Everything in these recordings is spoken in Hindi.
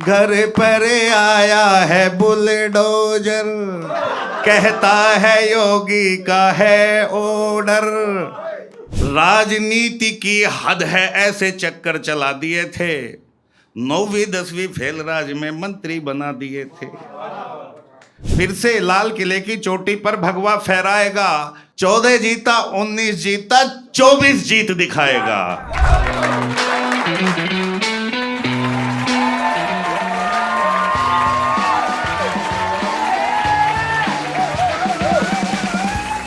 घर पर आया है बुलडोजर, कहता है योगी का है ऑर्डर। राजनीति की हद है, ऐसे चक्कर चला दिए थे। 9वीं 10वीं फेल राज में मंत्री बना दिए थे। फिर से लाल किले की चोटी पर भगवा फहराएगा। 14 जीता, 19 जीता, 24 जीत दिखाएगा।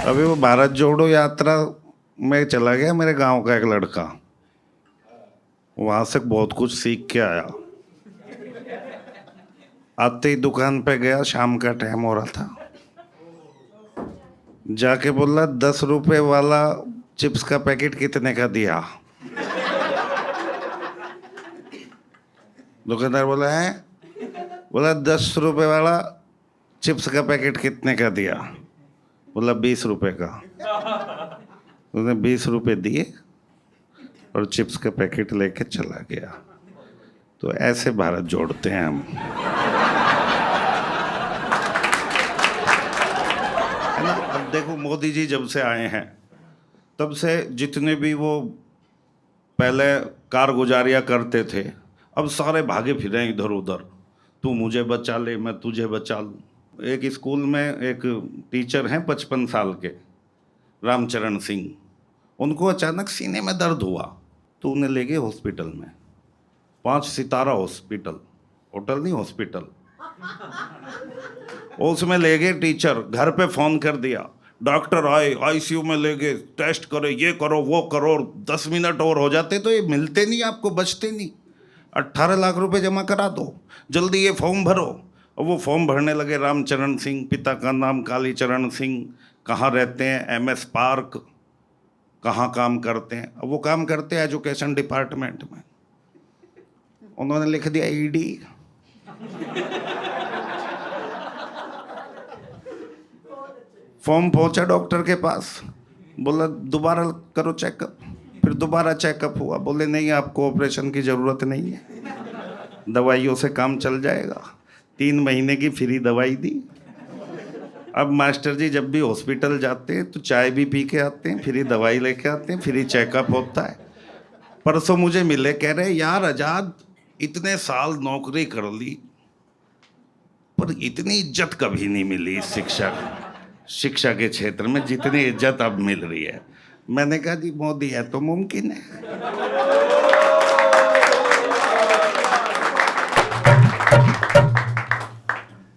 अभी वो भारत जोड़ो यात्रा में चला गया मेरे गांव का एक लड़का, वहां से बहुत कुछ सीख के आया। आते ही दुकान पे गया, शाम का टाइम हो रहा था, जाके बोला 10 रुपए वाला चिप्स का पैकेट कितने का दिया? दुकानदार बोला है, बोला 10 रुपए वाला चिप्स का पैकेट कितने का दिया? बोला 20 रुपए का। उसने 20 रुपए दिए और चिप्स का पैकेट लेके चला गया। तो ऐसे भारत जोड़ते हैं हम, है ना। अब देखो, मोदी जी जब से आए हैं तब से जितने भी वो पहले कारगुजारियाँ करते थे, अब सारे भागे फिरे इधर उधर। तू मुझे बचा ले, मैं तुझे बचा लूँ। एक स्कूल में एक टीचर हैं 55 साल के, रामचरण सिंह। उनको अचानक सीने में दर्द हुआ तो उन्हें ले गए हॉस्पिटल में। 5 सितारा हॉस्पिटल, होटल नहीं, हॉस्पिटल। उसमें ले गए टीचर, घर पे फ़ोन कर दिया, डॉक्टर आए, आईसीयू में ले गए, टेस्ट करे, ये करो वो करो। 10 मिनट और हो जाते तो ये मिलते नहीं, आपको बचते नहीं। 18 लाख रुपए जमा करा दो, जल्दी ये फॉर्म भरो। और वो फॉर्म भरने लगे। रामचरण सिंह, पिता का नाम कालीचरण सिंह, कहाँ रहते हैं? MS park. कहाँ काम करते हैं? अब वो काम करते हैं एजुकेशन डिपार्टमेंट में। उन्होंने लिख दिया ED। फॉर्म पहुंचा डॉक्टर के पास, बोला दोबारा करो चेकअप। फिर दोबारा चेकअप हुआ, बोले नहीं, आपको ऑपरेशन की ज़रूरत नहीं है, दवाइयों से काम चल जाएगा। 3 महीने की फ्री दवाई दी। अब मास्टर जी जब भी हॉस्पिटल जाते हैं तो चाय भी पी के आते हैं, फ्री दवाई लेके आते हैं, फ्री चेकअप होता है। परसों मुझे मिले, कह रहे यार आज़ाद, इतने साल नौकरी कर ली पर इतनी इज्जत कभी नहीं मिली इस शिक्षा के क्षेत्र में जितनी इज्जत अब मिल रही है। मैंने कहा जी मोदी है तो मुमकिन है।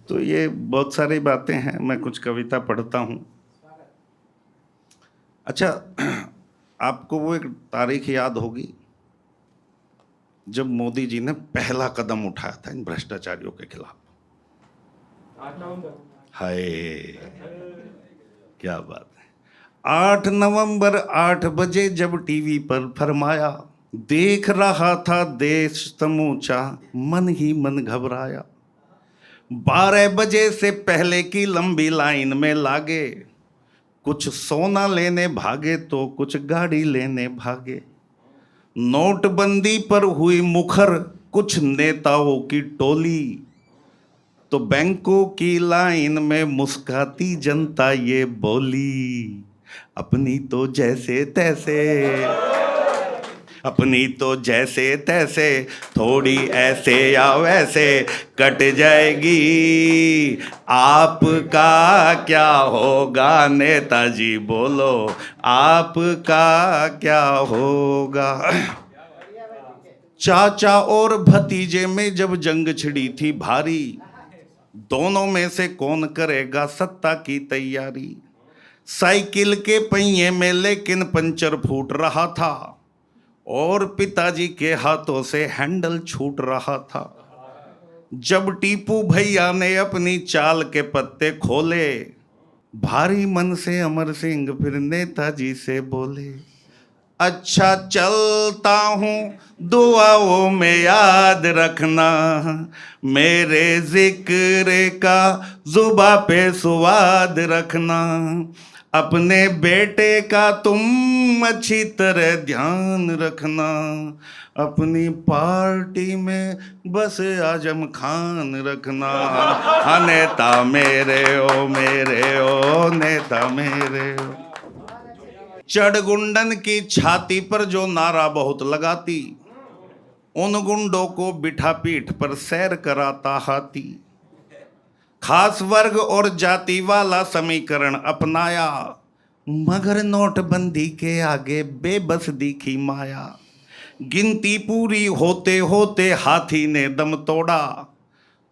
तो ये बहुत सारी बातें हैं। मैं कुछ कविता पढ़ता हूँ। अच्छा, आपको वो एक तारीख याद होगी जब मोदी जी ने पहला कदम उठाया था इन भ्रष्टाचारियों के खिलाफ। 8 नवंबर। हाय, क्या बात है। 8 नवंबर 8 बजे जब टीवी पर फरमाया, देख रहा था देश समूचा, मन ही मन घबराया। 12 बजे से पहले की लंबी लाइन में लागे, कुछ सोना लेने भागे तो कुछ गाड़ी लेने भागे। नोटबंदी पर हुई मुखर कुछ नेताओं की टोली, तो बैंकों की लाइन में मुस्काती जनता ये बोली, अपनी तो जैसे तैसे, अपनी तो जैसे तैसे, थोड़ी ऐसे या वैसे कट जाएगी। आपका क्या होगा नेताजी, बोलो आपका क्या होगा। चाचा और भतीजे में जब जंग छिड़ी थी भारी, दोनों में से कौन करेगा सत्ता की तैयारी। साइकिल के पहिए में लेकिन पंचर फूट रहा था और पिताजी के हाथों से हैंडल छूट रहा था। जब टीपू भैया ने अपनी चाल के पत्ते खोले, भारी मन से अमर सिंह फिर नेताजी से बोले, अच्छा चलता हूँ दुआओं में याद रखना, मेरे जिक्र का जुबा पे स्वाद रखना। अपने बेटे का तुम अच्छी तरह ध्यान रखना, अपनी पार्टी में बस आजम खान रखना। हाँ नेता मेरे ओ नेता मेरे ओ। चढ़गुंडन की छाती पर जो नारा बहुत लगाती, उन गुंडों को बिठा पीठ पर सैर कराता हाथी। खास वर्ग और जाति वाला समीकरण अपनाया, मगर नोटबंदी के आगे बेबस दिखी माया। गिनती पूरी होते होते हाथी ने दम तोड़ा,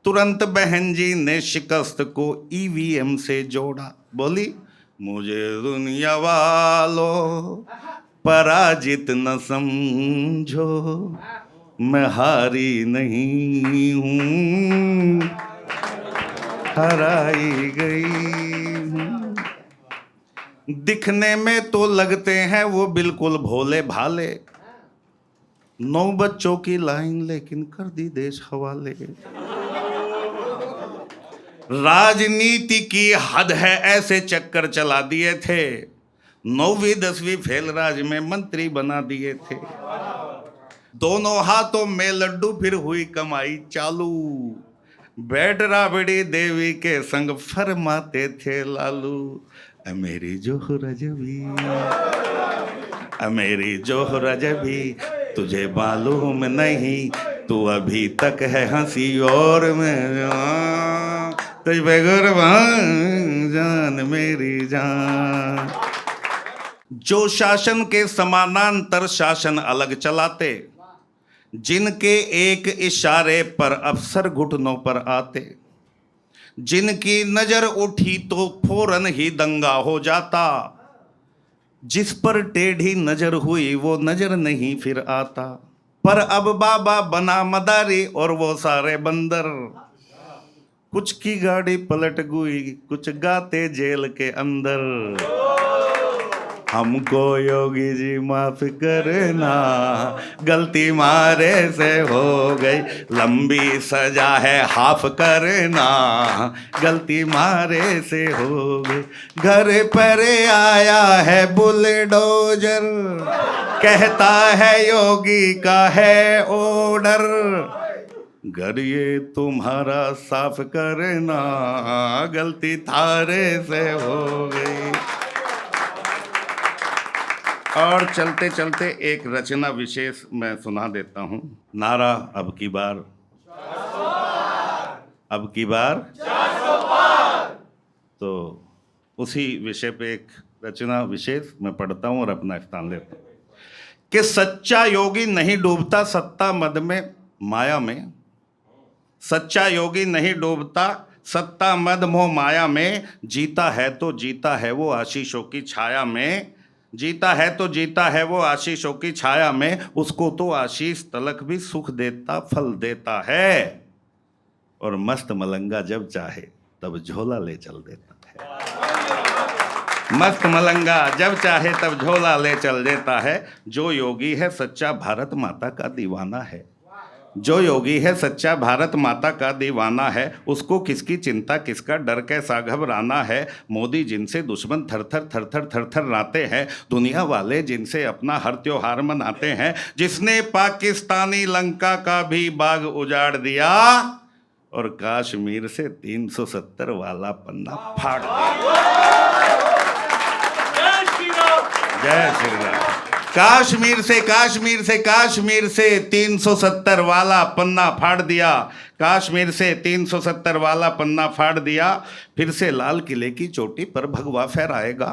तुरंत बहन जी ने शिकस्त को ईवीएम से जोड़ा। बोली मुझे दुनिया वालों पराजित न समझो, मैं हारी नहीं हूं, हराई गई हूं। दिखने में तो लगते हैं वो बिल्कुल भोले भाले, 9 बच्चों की लाइन लेकिन कर दी देश हवाले। राजनीति की हद है ऐसे चक्कर चला दिए थे, 9वीं 10वीं फेल राज में मंत्री बना दिए थे। दोनों हाथों में लड्डू फिर हुई कमाई चालू, बैठ राबड़ी देवी के संग फरमाते थे लालू। मेरी जोहरा जबी, मेरी जोहरा जबी, तुझे मालूम नहीं तू अभी तक है हंसी और मैं तुझ पे कुर्बान जान मेरी जान। जो शासन के समानांतर शासन अलग चलाते, जिनके एक इशारे पर अफसर घुटनों पर आते, जिनकी नजर उठी तो फौरन ही दंगा हो जाता, जिस पर टेढ़ी नजर हुई वो नजर नहीं फिर आता। पर अब बाबा बना मदारी और वो सारे बंदर, कुछ की गाड़ी पलट गई कुछ गाते जेल के अंदर। हमको योगी जी माफ करना, गलती मारे से हो गई, लंबी सजा है हाफ करना, गलती मारे से हो गई। घर पर आया है बुलडोजर, कहता है योगी का है ऑर्डर, घर ये तुम्हारा साफ करना, गलती थारे से हो गई। और चलते चलते एक रचना विशेष मैं सुना देता हूँ। नारा अब की बार, अब की बार। तो उसी विषय पे एक रचना विशेष मैं पढ़ता हूँ और अपना स्थान लेता हूँ कि सच्चा योगी नहीं डूबता सत्ता मद में माया में, सच्चा योगी नहीं डूबता सत्ता मद मोह माया में, जीता है तो जीता है वो आशीषों की छाया में, जीता है तो जीता है वो आशीषों की छाया में, उसको तो आशीष तलक भी सुख देता फल देता है, और मस्त मलंगा जब चाहे तब झोला ले चल देता है। मस्त मलंगा जब चाहे तब झोला ले चल देता है। जो योगी है सच्चा भारत माता का दीवाना है, जो योगी है सच्चा भारत माता का दीवाना है, उसको किसकी चिंता किसका डर कैसा घबराना है। मोदी जिनसे दुश्मन थर थर थर थर थर थर राते हैं, दुनिया वाले जिनसे अपना हर त्योहार मनाते हैं, जिसने पाकिस्तानी लंका का भी बाग उजाड़ दिया और कश्मीर से 370 वाला पन्ना फाड़ दिया। जय श्री राम। कश्मीर से 370 वाला पन्ना फाड़ दिया, कश्मीर से 370 वाला पन्ना फाड़ दिया। फिर से लाल किले की चोटी पर भगवा फहराएगा,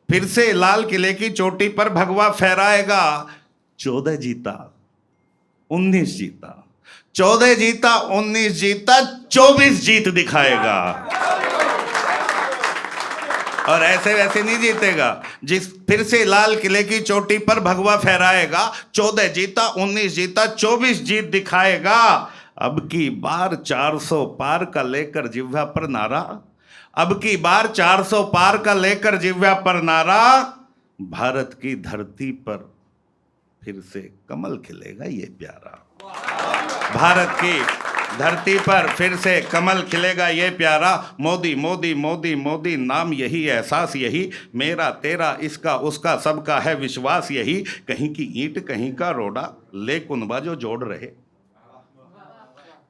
फिर से लाल किले की चोटी पर भगवा फहराएगा। 14 जीता 19 जीता, 14 जीता 19 जीता, 24 जीत दिखाएगा। और ऐसे वैसे नहीं जीतेगा, जिस फिर से लाल किले की चोटी पर भगवा फहराएगा। 14 जीता 19 जीता, 24 जीत दिखाएगा। अब की बार 400 पार का लेकर जिह्वा पर नारा, अब की बार 400 पार का लेकर जिह्वा पर नारा। भारत की धरती पर फिर से कमल खिलेगा ये प्यारा, भारत की धरती पर फिर से कमल खिलेगा ये प्यारा, मोदी मोदी मोदी मोदी नाम यही, एहसास यही, मेरा तेरा इसका उसका सबका है विश्वास यही। कहीं की ईंट कहीं का रोड़ा, ले कुनबा जो जोड़ रहे।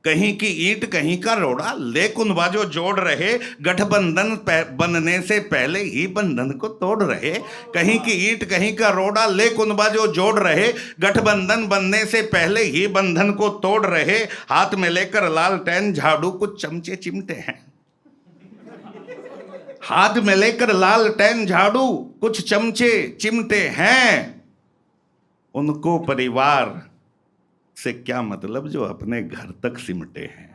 कहीं की ईंट कहीं का रोड़ा, ले कुनबा जो जोड़ रहे। गठबंधन बनने से पहले ही बंधन को तोड़ रहे। कहीं की ईंट कहीं का रोड़ा, ले कुनबा जो जोड़ रहे। गठबंधन बनने से पहले ही बंधन को तोड़ रहे। हाथ में लेकर लालटेन झाड़ू कुछ चमचे चिमटे हैं। हाथ में लेकर लालटेन झाड़ू कुछ चमचे चिमटे हैं। उनको परिवार से क्या मतलब जो अपने घर तक सिमटे हैं।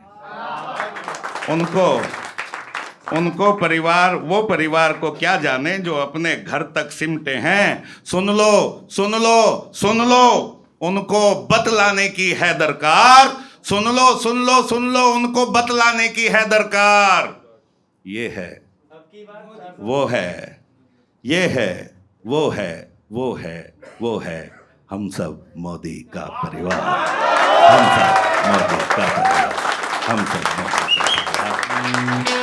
उनको परिवार, वो परिवार को क्या जाने जो अपने घर तक सिमटे हैं। सुन लो सुन लो सुन लो, उनको बतलाने की है दरकार। सुन लो सुन लो सुन लो, उनको बतलाने की है दरकार। ये है वो है, ये है वो है, वो है वो है, हम सब मोदी का परिवार। हम सब मोदी का परिवार। हम सब मोदी का परिवार।